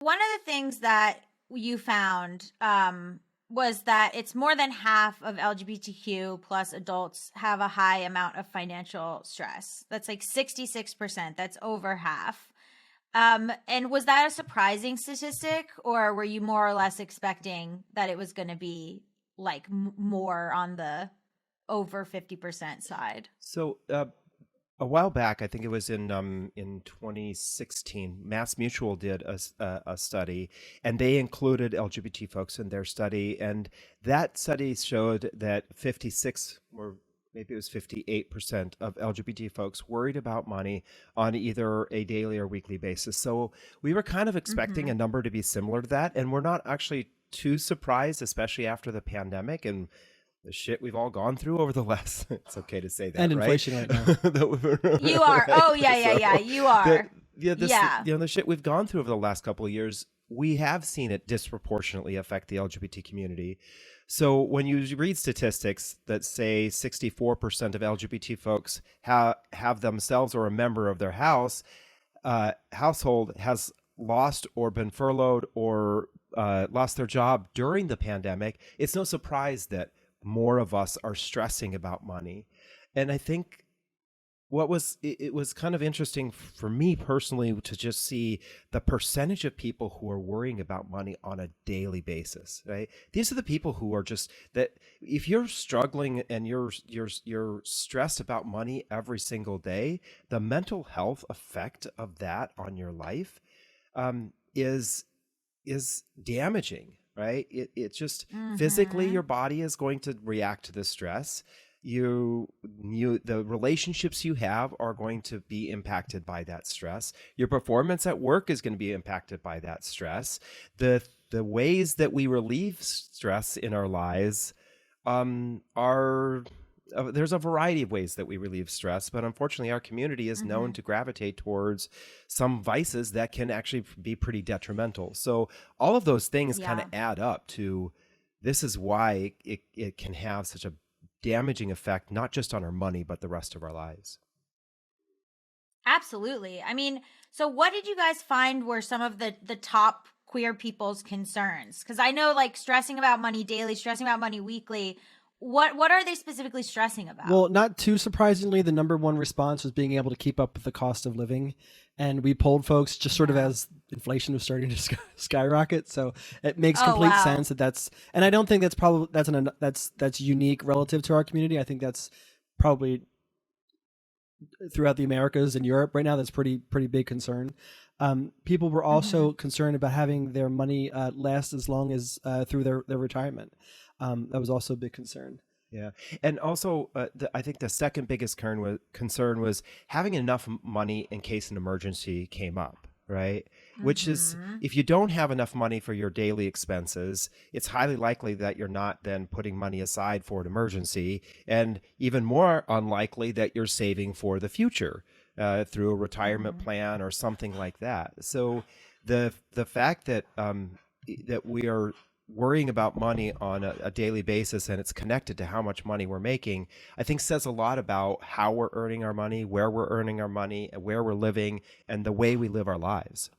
One of the things that you found was that it's more than half of LGBTQ plus adults have a high amount of financial stress. That's like 66%. That's over half. And was that a surprising statistic, or were you more or less expecting that it was going to be like more on the over 50% side? So a while back, I think it was in 2016, Mass Mutual did a study, and they included LGBT folks in their study, and that study showed that 56 or maybe it was 58% of LGBT folks worried about money on either a daily or weekly basis. So we were kind of expecting a number to be similar to that, and we're not actually too surprised, especially after the pandemic and the shit we've all gone through over the last, it's okay to say that, and right? inflation right now. You are. Right? Oh, yeah. You are. The shit we've gone through over the last couple of years, we have seen it disproportionately affect the LGBT community. So when you read statistics that say 64% of LGBT folks have themselves or a member of their household has lost or been furloughed or lost their job during the pandemic, it's no surprise that more of us are stressing about money. And I think it was kind of interesting for me personally to just see the percentage of people who are worrying about money on a daily basis, right? These are the people who are just that if you're struggling and you're stressed about money every single day, the mental health effect of that on your life is damaging, right? It just physically your body is going to react to the stress. The relationships you have are going to be impacted by that stress. Your performance at work is going to be impacted by that stress. The ways that we relieve stress in our lives are there's a variety of ways that we relieve stress, but unfortunately our community is known to gravitate towards some vices that can actually be pretty detrimental. So all of those things kind of add up to, this is why it can have such a damaging effect, not just on our money, but the rest of our lives. Absolutely. I mean, so what did you guys find were some of the top queer people's concerns? Because I know like stressing about money daily, stressing about money weekly. What are they specifically stressing about? Well, not too surprisingly, the number one response was being able to keep up with the cost of living. And we polled folks just sort of as inflation was starting to skyrocket. So it makes complete sense that's, and I don't think that's probably, that's unique relative to our community. I think that's probably throughout the Americas and Europe right now, that's pretty big concern. People were also concerned about having their money last as long as through their retirement. That was also a big concern. Yeah. And also, I think the second biggest concern was having enough money in case an emergency came up, right? Which is, if you don't have enough money for your daily expenses, it's highly likely that you're not then putting money aside for an emergency, and even more unlikely that you're saving for the future through a retirement plan or something like that. So the fact that that we are worrying about money on a daily basis and it's connected to how much money we're making, I think says a lot about how we're earning our money, where we're earning our money, and where we're living, and the way we live our lives.